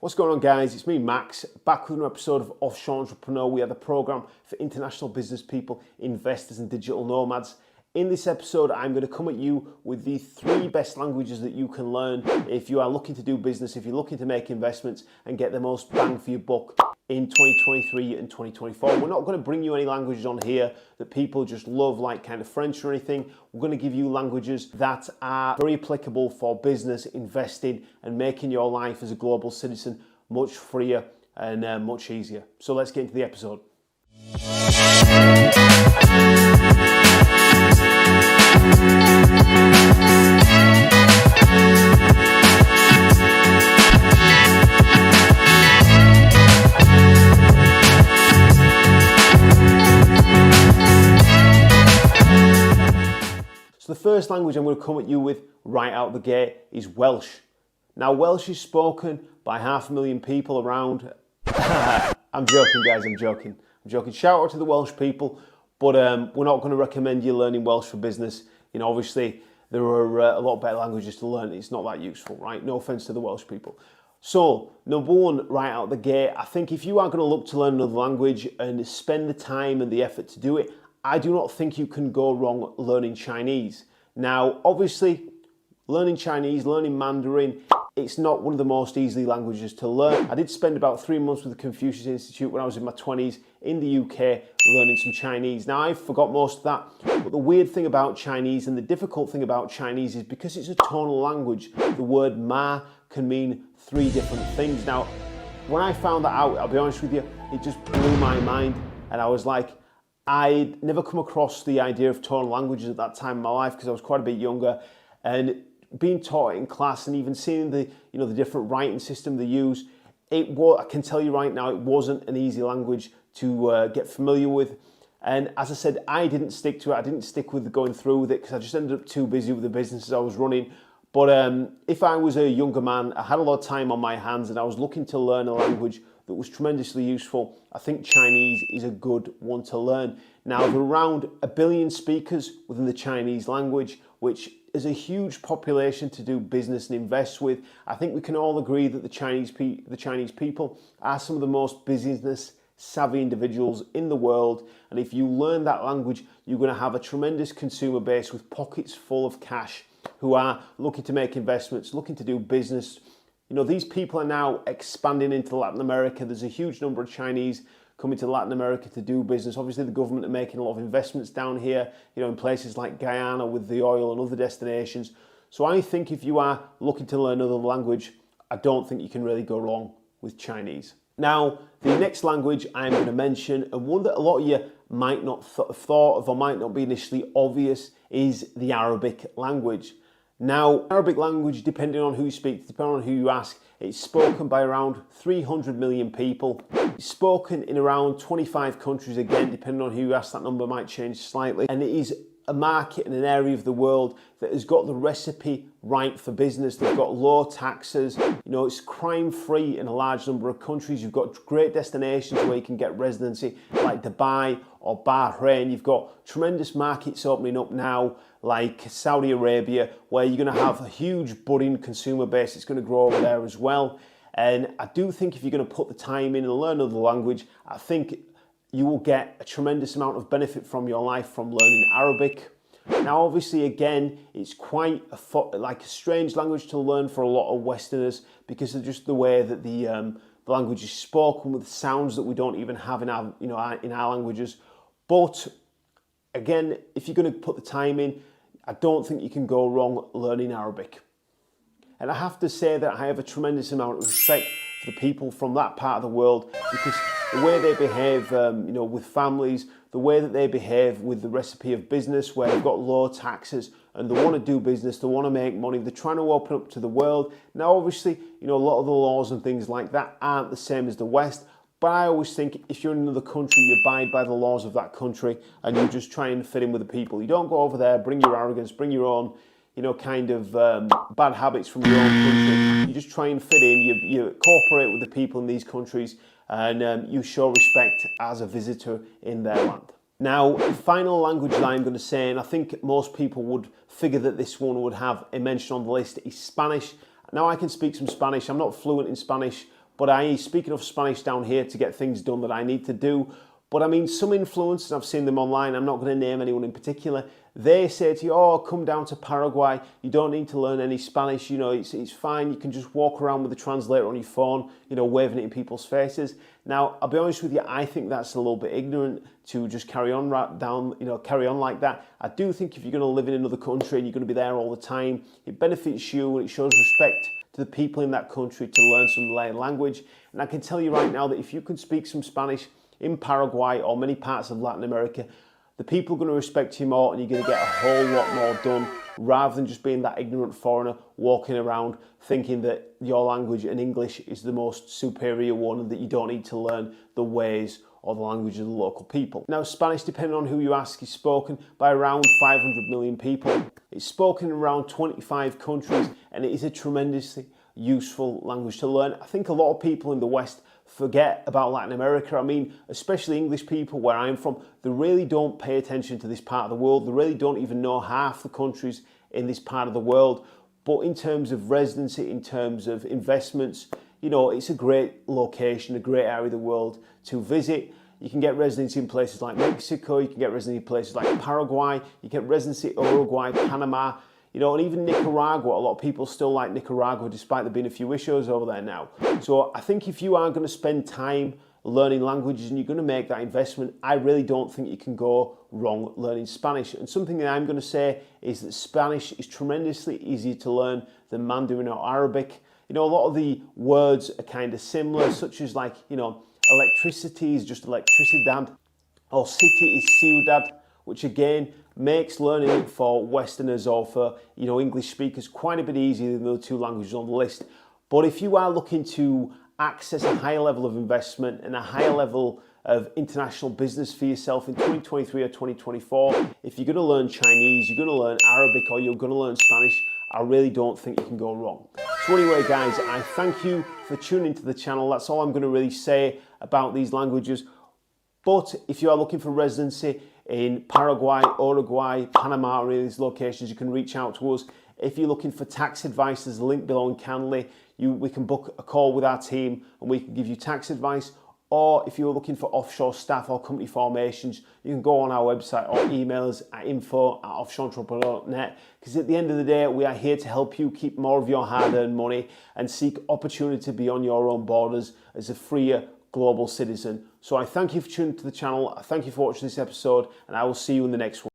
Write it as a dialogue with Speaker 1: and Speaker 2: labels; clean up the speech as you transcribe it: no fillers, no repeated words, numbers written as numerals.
Speaker 1: What's going on, guys? It's me, Max, back with an episode of Offshore Entrepreneur. We are the program for international business people, investors and digital nomads. In this episode, I'm going to come at you with the 3 best languages that you can learn if you are looking to do business, if you're looking to make investments and get the most bang for your buck in 2023 and 2024. We're not going to bring you any languages on here that people just love, like kind of French or anything. We're going to give you languages that are very applicable for business, investing, and making your life as a global citizen much freer and much easier. So let's get into the episode. So the first language I'm going to come at you with right out the gate is Welsh. Now, Welsh is spoken by 500,000 people around. I'm joking, guys, I'm joking. Shout out to the Welsh people, but we're not going to recommend you learning Welsh for business. You know, obviously, there are a lot better languages to learn. It's not that useful, right? No offense to the Welsh people. So, number one, right out the gate, I think if you are going to look to learn another language and spend the time and the effort to do it, I do not think you can go wrong learning Chinese. Now, obviously, learning Chinese, learning Mandarin, it's not one of the most easy languages to learn. I did spend about 3 months with the Confucius Institute when I was in my 20s in the UK learning some Chinese. Now, I forgot most of that, but the weird thing about Chinese and the difficult thing about Chinese is because it's a tonal language, the word ma can mean 3 different things. Now, when I found that out, I'll be honest with you, it just blew my mind, and I was like, I'd never come across the idea of tonal languages at that time in my life because I was quite a bit younger, and being taught it in class and even seeing the different writing system they use, I can tell you right now, it wasn't an easy language to get familiar with. And as I said, I didn't stick to it. I didn't stick with going through with it because I just ended up too busy with the businesses I was running. But if I was a younger man, I had a lot of time on my hands and I was looking to learn a language that was tremendously useful, I think Chinese is a good one to learn. Now, there are around 1 billion speakers within the Chinese language, which is a huge population to do business and invest with. I think we can all agree that the Chinese people are some of the most business savvy individuals in the world. And if you learn that language, you're going to have a tremendous consumer base with pockets full of cash who are looking to make investments, looking to do business. You know, these people are now expanding into Latin America. There's a huge number of Chinese coming to Latin America to do business. Obviously, the government are making a lot of investments down here, you know, in places like Guyana with the oil and other destinations. So I think if you are looking to learn another language, I don't think you can really go wrong with Chinese. Now, the next language I'm going to mention, and one that a lot of you might not have thought of or might not be initially obvious, is the Arabic language. Now, Arabic language, depending on who you speak to, depending on who you ask, it's spoken by around 300 million people. It's spoken in around 25 countries, again, depending on who you ask, that number might change slightly. And it is a market and an area of the world that has got the recipe right for business. They've got low taxes, you know, it's crime-free in a large number of countries. You've got great destinations where you can get residency, like Dubai or Bahrain. You've got tremendous markets opening up now, like Saudi Arabia, where you're going to have a huge budding consumer base. It's going to grow over there as well. And I do think if you're going to put the time in and learn another language, I think you will get a tremendous amount of benefit from your life from learning Arabic. Now, obviously, again, it's quite a strange language to learn for a lot of Westerners because of just the way that the language is spoken with sounds that we don't even have in our languages. But again, if you're going to put the time in, I don't think you can go wrong learning Arabic. And I have to say that I have a tremendous amount of respect for the people from that part of the world because the way they behave, with families, the way that they behave with the recipe of business where they've got low taxes and they want to do business, they want to make money, they're trying to open up to the world. Now, obviously, a lot of the laws and things like that aren't the same as the West, but I always think if you're in another country, you abide by the laws of that country and you just try and fit in with the people. You don't go over there, bring your arrogance, bring your own bad habits from your own country. You just try and fit in, you cooperate with the people in these countries, and you show respect as a visitor in their land. Now, the final language that I'm going to say, and I think most people would figure that this one would have a mention on the list, is Spanish. Now, I can speak some Spanish. I'm not fluent in Spanish, but I speak enough Spanish down here to get things done that I need to do. But I mean, some influencers, I've seen them online, I'm not going to name anyone in particular, they say to you, oh, come down to Paraguay, you don't need to learn any Spanish, you know, it's fine, you can just walk around with a translator on your phone, you know, waving it in people's faces. Now, I'll be honest with you, I think that's a little bit ignorant to just carry on like that. I do think if you're going to live in another country and you're going to be there all the time, it benefits you and it shows respect to the people in that country to learn some language. And I can tell you right now that if you can speak some Spanish in Paraguay or many parts of Latin America, the people are going to respect you more and you're going to get a whole lot more done rather than just being that ignorant foreigner walking around thinking that your language and English is the most superior one and that you don't need to learn the ways or the language of the local people. Now, Spanish, depending on who you ask, is spoken by around 500 million people. It's spoken in around 25 countries and it is a tremendously useful language to learn. I think a lot of people in the West forget about Latin America. I mean, especially English people where I'm from, they really don't pay attention to this part of the world. They really don't even know half the countries in this part of the world. But in terms of residency, in terms of investments, you know, it's a great location, a great area of the world to visit. You can get residency in places like Mexico, you can get residency in places like Paraguay, you can get residency in Uruguay, Panama, you know, and even Nicaragua. A lot of people still like Nicaragua despite there being a few issues over there now. So I think if you are going to spend time learning languages and you're going to make that investment, I really don't think you can go wrong learning Spanish. And something that I'm going to say is that Spanish is tremendously easier to learn than Mandarin or Arabic. You know, a lot of the words are kind of similar, such as like, you know, electricity is just electricidad, or city is ciudad, which again makes learning it for Westerners or for, you know, English speakers quite a bit easier than the other two languages on the list. But if you are looking to access a higher level of investment and a higher level of international business for yourself in 2023 or 2024, if you're going to learn Chinese, you're going to learn Arabic, or you're going to learn Spanish, I really don't think you can go wrong. So anyway, guys, I thank you for tuning into the channel. That's all I'm going to really say about these languages. But if you are looking for residency in Paraguay, Uruguay, Panama, or any of these locations, you can reach out to us. If you're looking for tax advice, there's a link below in Canley. We can book a call with our team and we can give you tax advice. Or if you're looking for offshore staff or company formations, you can go on our website or email us at info@offshoreentrepreneur.net, because at the end of the day, we are here to help you keep more of your hard-earned money and seek opportunity beyond your own borders as a freer global citizen. So I thank you for tuning to the channel. I thank you for watching this episode, and I will see you in the next one.